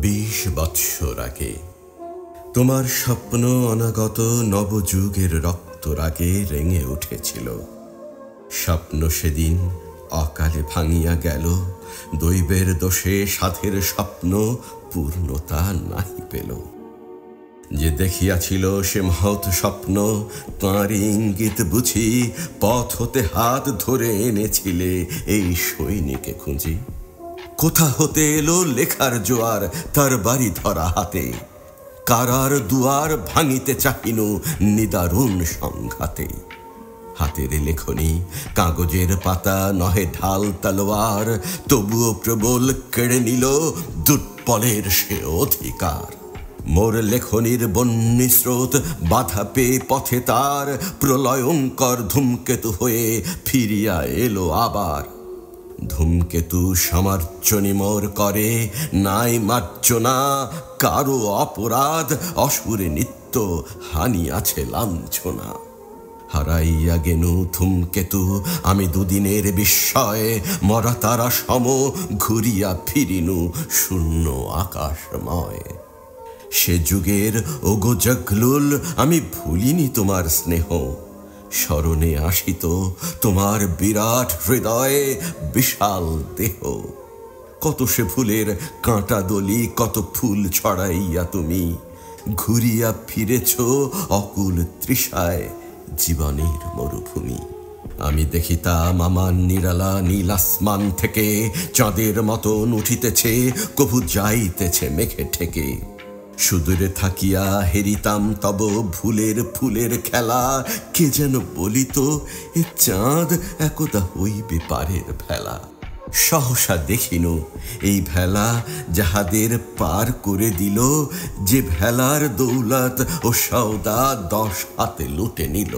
20 বৎসর আগে তোমার স্বপ্ন অনাগত নবযুগের রক্তরাগে রেঙে উঠেছিল। স্বপ্ন সেদিন অকালে ভাঙিয়া গেল, দৈবের দোষে সাধের স্বপ্ন পূর্ণতা নাহি পেল। যে দেখিয়াছিল সে মহৎ স্বপ্ন, তাঁর ইঙ্গিত বুঝি পথ হতে হাত ধরে এনেছিলে এই সৈনিকে খুঁজি। কোথা হতে এলো লেখার জোয়ার তার বাড়ি ধরা হাতে, কারার দুয়ার ভাঙিতে চাহিনু নিদারুণ সংঘাতে। হাতের লেখনী কাগজের পাতা নহে ঢাল তলোয়ার, তবুও প্রবল কেড়ে নিল দুর্বলের সে অধিকার। মোর লেখনীর বন্যী স্রোত বাধা পেয়ে পথে তার, প্রলয়ঙ্কর ধূমকেতু হয়ে ফিরিয়া এলো আবার। ধূমকেতু সমার্জনী মোর করে, নাই মার্জনা কারো অপরাধ, অসুরে নিত্য হানিয়াছে লাঞ্ছনা। হারাইয়া গেনু ধূমকেতু আমি দুদিনের বিস্ময়ে, মরা তারা সম ঘুরিয়া ফিরিনু শূন্য আকাশময়। সে যুগের ওগো জগলুল আমি ভুলিনি তোমার স্নেহ, স্মরণে আসিত তোমার বিরাট হৃদয়ে বিশাল দেহ। কত সে ফুলের কাঁটা দলি, কত ফুল ছড়াইয়া তুমি ঘুরিয়া ফিরেছ অকুল তৃষায় জীবনের মরুভূমি। আমি দেখিতাম আমার নিরালা নীল আসমান থেকে চাঁদের মতন উঠিতেছে, কভু যাইতেছে মেঘে ঠেকে। সুদূরে থাকিয়া হেরিতাম তব ফুলের ফুলের খেলা, কে যেন বলিত এ চাঁদ একদা হইবে পারের ভেলা। সহসা দেখিনু এই ভেলা যাহাদের পার করে দিল, যে ভেলার দৌলত ও সওদা 10 হাতে লুটে নিল।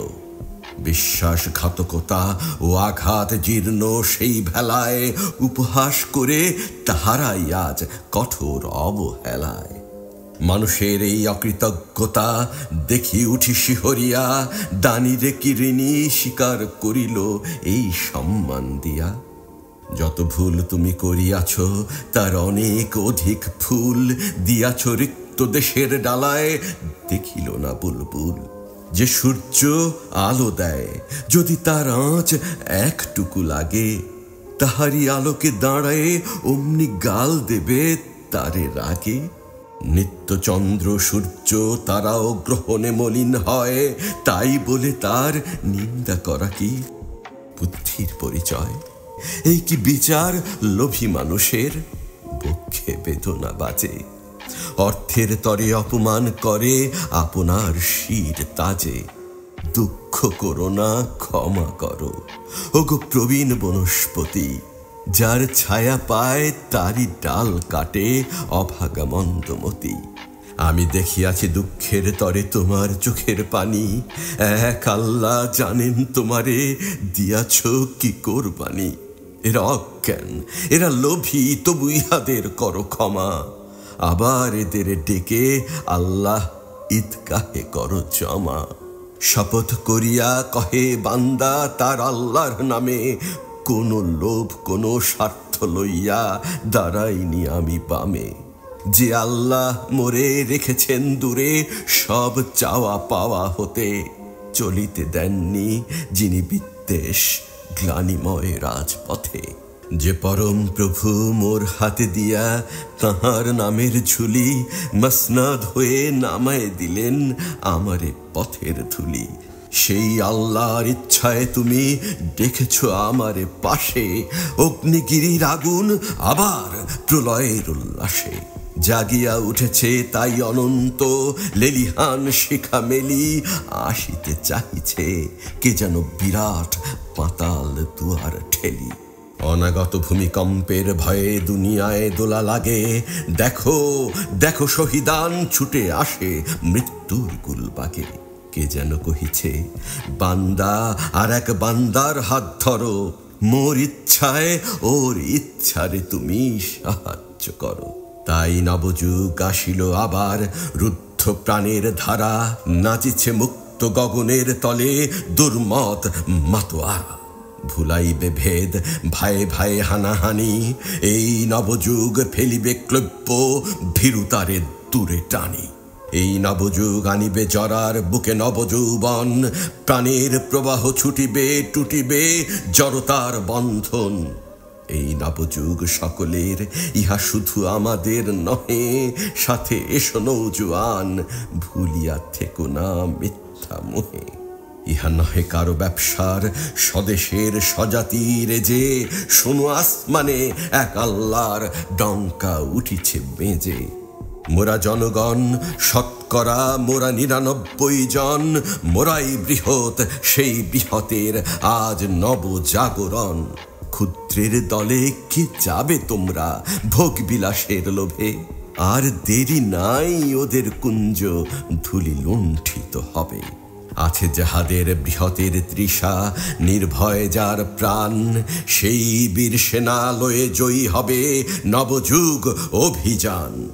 বিশ্বাসঘাতকতা ও আঘাত জীর্ণ সেই ভেলায় উপহাস করে তাহারাই আজ কঠোর অবহেলায়। মানুষের এই অকৃতজ্ঞতা দেখি উঠি শিহরিয়া, দানিরে কি ঋণী স্বীকার করিল এই সম্মান দিয়া। যত ভুল তুমি করিয়াছ তার অনেক অধিক ফুল দিয়াছ রিক্ত দেশের ডালায়, দেখিল না বুলবুল। যে সূর্য আলো দেয় যদি তার আঁচ একটুকু লাগে, তাহারই আলোকে দাঁড়ায় অমনি গাল দেবে তারে রাগে। নিত্য চন্দ্র সূর্য তারাও গ্রহণে মলিন হয়, তাই বলে তার নিন্দা করা কি বুদ্ধির পরিচয়? এই কি বিচার লোভী মানুষের? বক্ষে বেদনা বাজে, অর্থের তরে অপমান করে আপনার শির তাজে। দুঃখ করো না, ক্ষমা করো ওগো প্রবীণ বনস্পতি, যার ছায়া পায় তারই ডাল কাটে অভাগা মন্দমতি। আমি দেখিয়াছি দুঃখের তরে তোমার চোখের পানি, এক আল্লাহ জানেন তোমারে দিয়াছ কি কোরবানি। এরা অজ্ঞান, এরা লোভী, তবু ইহাদের করো ক্ষমা। আবার এদের ডেকে আল্লাহ ঈদগাহে করো জমা। শপথ করিয়া কহে বান্দা তার আল্লাহর নামে, কোন লোভ কোন স্বার্থ লইয়া দাঁড়াইনি আমি বামে। যে আল্লাহ মোরে রেখেছেন দূরে সব চাওয়া পাওয়া হতে, চলিতে দেননি যিনি বিদ্বেষ গ্লানিময় রাজপথে। যে পরম প্রভু মোর হাতে দিয়া তাহার নামের ঝুলি, মসনদ হয়ে নামায় দিলেন আমারে পথের ধুলি। সেই আল্লাহর ইচ্ছায় তুমি দেখেছ আমারে পাশে, অগ্নিগিরির আগুন আবার প্রলয়ের উল্লাসে। জাগিয়া উঠেছে তাই অনন্ত লেলিহান শিখা মেলি, আসিতে চাহিছে কে যেন বিরাট পাতাল দুয়ার ঠেলি। অনাগত ভূমিকম্পের ভয়ে দুনিয়ায় দোলা লাগে, দেখো দেখো শহীদান ছুটে আসে মৃত্যুর গুলবাগে। কে যেন কহিছে বান্দা আর এক বান্দার হাত ধরো, মোর ইচ্ছায় ওর ইচ্ছারে তুমি সাহায্য করো। তাই নবযুগ আসিল আবার, রুদ্ধ প্রাণের ধারা নাচিছে মুক্ত গগনের তলে দুর্মত মাতোয়ারা। ভুলাইবে ভেদ, ভায়ে ভায়ে হানাহানি। এই নবযুগ ফেলিবে ক্লব্য, ভীরুতারে দূরে টানি। এই নবযুগ আনিবে জরার বুকে নবযৌবন, প্রাণের প্রবাহ ছুটিবে, টুটিবে জড়তার বন্ধন। এই নবযুগ সকলের, ইহা শুধু আমাদের নহে। সাথে এসো নৌজোয়ান, ভুলিয়া থেকো না মিথ্যা মোহে। ইহা নহে কারো ব্যবসার, স্বদেশের স্বজাতির যে। শোনো আসমানে এক আল্লাহর ডঙ্কা উঠিছে বেজে। মোরা জনগণ শতকরা, মোরা ৯৯ জন। মোরাই বৃহৎ, সেই বৃহতের আজ নবজাগরণ। ক্ষুদ্রের দলে কি যাবে তোমরা ভোগ বিলাসের লোভে? আর দেরি নাই, ওদের কুঞ্জ ধূলি লুণ্ঠিত হবে। আছে যাহাদের বৃহতের তৃষা, নির্ভয় যার প্রাণ, সেই বীর সেনালয়ে জয়ী হবে নবযুগ অভিযান।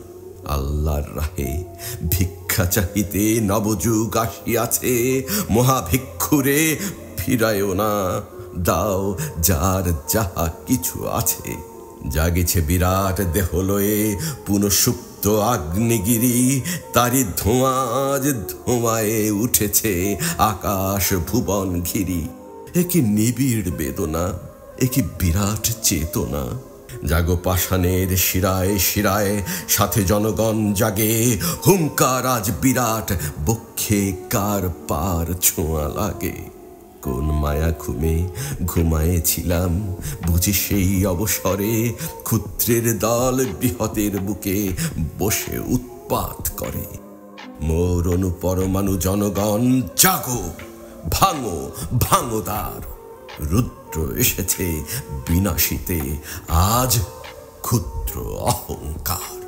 আল্লাহর রাহে ভিক্ষা চাহিতে নবযুগ আসিয়াছে। মহাভিক্ষুরে ফিরায়ও না, দাও যার যাহা কিছু আছে। জাগিছে বিরাট দেহলয়ে পুনঃসুপ্ত আগ্নেয়গিরি, তারি ধোঁয়া আজ ধোঁয়ায় উঠেছে আকাশ ভুবন ঘিরি। এ কি নিবিড় বেদনা, এ কি বিরাট চেতনা। জাগো পাষাণের শিরায় শিরায়, সাথে জনগণ জাগে। হুঙ্কার আজ বিরাট, বক্ষে কার পার ছোঁয়া লাগে। কোন মায়া ঘুমে ঘুমায়েছিলাম বুঝি সেই অবসরে। ক্ষুদ্রের দল বৃহতের বুকে বসে উৎপাত করে। মোর অনুপরমাণু জনগণ জাগো, ভাঙো ভাঙো দ্বার। রুদ্র এসেছে বিনাশিতে আজ ক্ষুদ্র অহংকার।